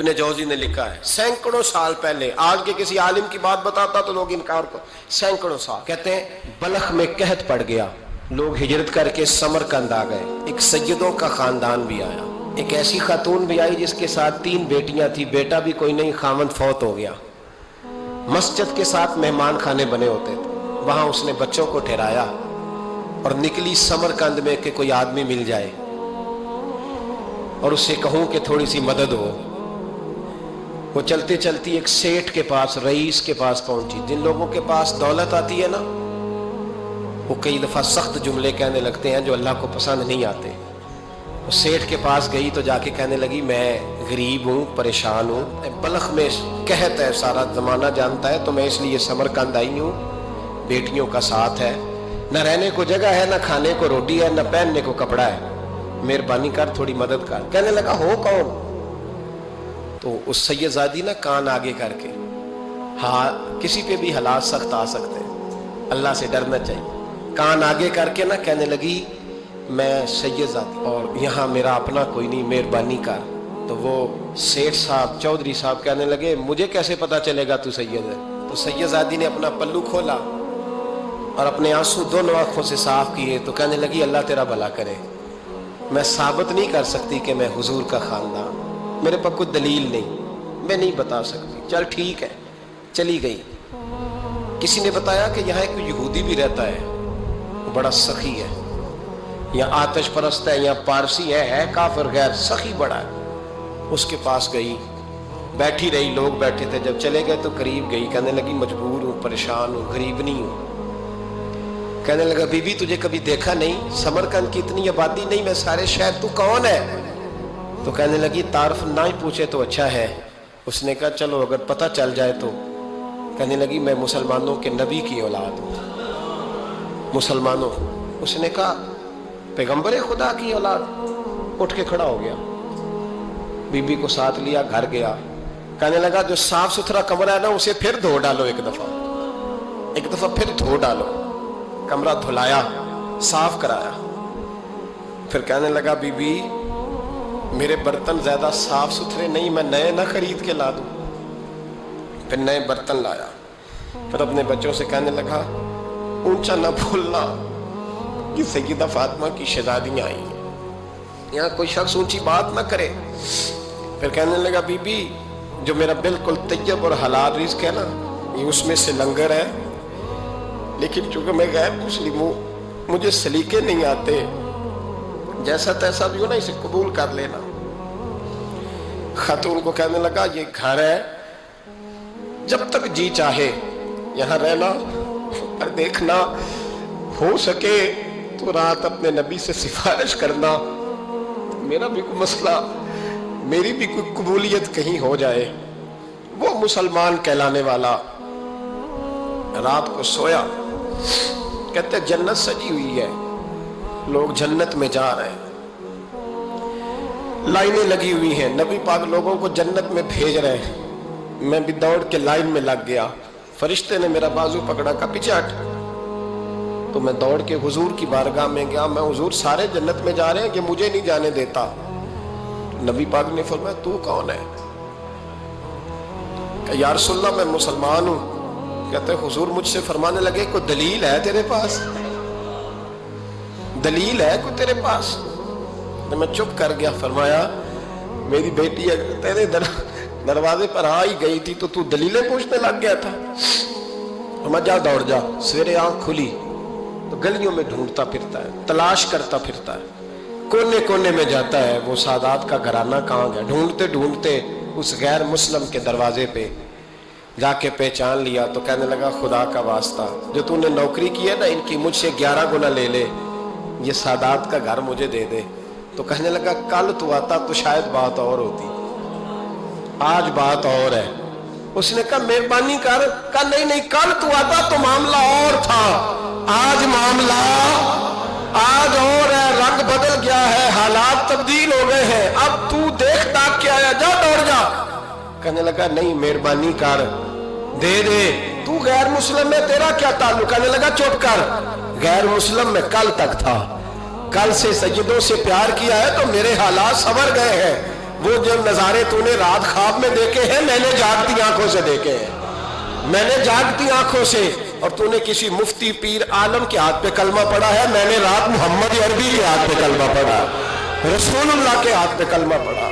ابن جوزی نے لکھا ہے سینکڑوں سال پہلے، آج کے کسی عالم کی بات بتاتا تو لوگ انکار کو، سینکڑوں سال کہتے ہیں بلخ میں قحط پڑ گیا، لوگ ہجرت کر کے سمرقند آ گئے، ایک سیدوں کا خاندان بھی آیا، ایک ایسی خاتون بھی آئی جس کے ساتھ 3 بیٹیاں تھی، بیٹا بھی کوئی نہیں، خاوند فوت ہو گیا، مسجد کے ساتھ مہمان خانے بنے ہوتے تھے، وہاں اس نے بچوں کو ٹھہرایا اور نکلی سمرقند میں کہ کوئی آدمی مل جائے اور اس سے کہوں کہ تھوڑی سی مدد ہو۔ وہ چلتے چلتی ایک سیٹھ کے پاس، رئیس کے پاس پہنچی۔ جن لوگوں کے پاس دولت آتی ہے نا، وہ کئی دفعہ سخت جملے کہنے لگتے ہیں جو اللہ کو پسند نہیں آتے۔ وہ سیٹھ کے پاس گئی تو جا کے کہنے لگی میں غریب ہوں، پریشان ہوں، بلخ میں قحط ہے، سارا زمانہ جانتا ہے، تو میں اس لیے سمرقند آئی ہوں، بیٹیوں کا ساتھ ہے، نہ رہنے کو جگہ ہے، نہ کھانے کو روٹی ہے، نہ پہننے کو کپڑا ہے، مہربانی کر تھوڑی مدد کر۔ کہنے لگا ہو کون؟ تو اس سید زادی نا کان آگے کر کے، ہاں کسی پہ بھی حالات سخت آ سکتے ہیں، اللہ سے ڈرنا چاہیے، کان آگے کر کے نا کہنے لگی میں سید زادی اور یہاں میرا اپنا کوئی نہیں، مہربانی کر۔ تو وہ سیٹھ صاحب، چودھری صاحب کہنے لگے مجھے کیسے پتا چلے گا تو سید ہے؟ تو سید زادی نے اپنا پلو کھولا اور اپنے آنسو دونوں آنکھوں سے صاف کیے تو کہنے لگی اللہ تیرا بھلا کرے، میں ثابت نہیں کر سکتی کہ میں حضور کا خاندان، میرے پاس کوئی دلیل نہیں، میں نہیں بتا سکتی، چل ٹھیک ہے، چلی گئی۔ کسی نے بتایا کہ یہاں ایک یہودی بھی رہتا ہے، وہ بڑا سخی ہے، یا آتش پرست ہے، یا پارسی ہے کافر غیر، سخی بڑا ہے۔ اس کے پاس گئی، بیٹھی رہی، لوگ بیٹھے تھے، جب چلے گئے تو قریب گئی، کہنے لگی مجبور ہوں، پریشان ہوں، غریب نہیں ہوں۔ کہنے لگا بی بی تجھے کبھی دیکھا نہیں، سمرقند کی اتنی آبادی نہیں، میں سارے شہر، تو کون ہے؟ تو کہنے لگی تعارف نہ ہی پوچھے تو اچھا ہے۔ اس نے کہا چلو اگر پتہ چل جائے تو۔ کہنے لگی میں مسلمانوں کے نبی کی اولاد ہوں، مسلمانوں۔ اس نے کہا پیغمبر خدا کی اولاد؟ اٹھ کے کھڑا ہو گیا، بی بی کو ساتھ لیا، گھر گیا، کہنے لگا جو صاف ستھرا کمرہ ہے نا اسے پھر دھو ڈالو، ایک دفعہ پھر دھو ڈالو۔ کمرہ دھلایا، صاف کرایا، پھر کہنے لگا بی بی میرے برتن زیادہ صاف ستھرے نہیں، میں نئے نہ خرید کے لا دوں۔ پھر نئے برتن لایا، پھر اپنے بچوں سے کہنے لگا اونچا نہ بھولنا کہ سیدہ فاطمہ کی شہزادیاں آئی ہیں، یہاں کوئی شخص اونچی بات نہ کرے۔ پھر کہنے لگا بی بی جو میرا بالکل طیب اور حلال رزق ہے نا، یہ اس میں سے لنگر ہے، لیکن چونکہ میں غیر مسلم ہوں، مجھے سلیقے نہیں آتے، جیسا تیسا بھی ہو نا اسے قبول کر لینا۔ خاتون کو کہنے لگا یہ گھر ہے، جب تک جی چاہے یہاں رہنا، اور دیکھنا ہو سکے تو رات اپنے نبی سے سفارش کرنا، میرا بھی کوئی مسئلہ، میری بھی کوئی قبولیت کہیں ہو جائے۔ وہ مسلمان کہلانے والا رات کو سویا، کہتے جنت سجی ہوئی ہے، لوگ جنت میں جا رہے ہیں، لائنیں لگی ہوئی ہیں، نبی پاک لوگوں کو جنت میں بھیج رہے ہیں۔ میں بھی دوڑ کے لائن میں لگ گیا، فرشتے نے میرا بازو پکڑا، کا پیچھے ہٹ۔ تو میں دوڑ کے حضور کی بارگاہ میں گیا، میں حضور سارے جنت میں جا رہے ہیں کہ مجھے نہیں جانے دیتا؟ نبی پاک نے فرمایا تو کون ہے؟ کہ یا رسول اللہ میں مسلمان ہوں۔ کہتے حضور مجھ سے فرمانے لگے کوئی دلیل ہے تیرے پاس؟ دلیل ہے کوئی تیرے پاس؟ میں چپ کر گیا۔ فرمایا میری بیٹی تیرے دروازے پر آ ہی گئی تھی تو دلیلیں پوچھنے لگ گیا تھا؟ فرمایا جا دوڑ جا۔ سویرے آنکھ کھلی تو گلیوں میں ڈھونڈتا پھرتا ہے، تلاش کرتا پھرتا ہے، کونے کونے میں جاتا ہے وہ سادات کا گھرانہ کہاں گیا، ڈھونڈتے ڈھونڈتے اس غیر مسلم کے دروازے پہ جا کے پہچان لیا۔ تو کہنے لگا خدا کا واسطہ جو تو نے نوکری کی ہے نا ان کی مجھ سے 11 گنا لے لے، یہ سادات کا گھر مجھے دے دے۔ تو کہنے لگا کل تو آتا تو شاید بات اور ہوتی، آج بات اور ہے۔ اس نے کہا مہربانی کر۔ کہا نہیں کل تو آتا تو معاملہ اور تھا، آج معاملہ آج اور ہے، رنگ بدل گیا ہے، حالات تبدیل ہو گئے ہیں، اب تو دیکھ تاک کے آیا، جا دوڑ جا۔ کہنے لگا نہیں مہربانی کر دے دے، تو غیر مسلم ہے تیرا کیا تعلق؟ کہنے لگا چپ کر، غیر مسلم میں کل تک تھا، کل سے سیدوں سے پیار کیا ہے تو میرے حالات سنور گئے ہیں، وہ جو نظارے تو نے رات خواب میں دیکھے ہیں میں نے جاگتی آنکھوں سے دیکھے ہیں، میں نے جاگتی آنکھوں سے. اور تو نے کسی مفتی پیر عالم کے ہاتھ پہ کلمہ پڑھا ہے، میں نے رات محمد عربی کے ہاتھ پہ کلمہ پڑھا، رسول اللہ کے ہاتھ پہ کلمہ پڑھا.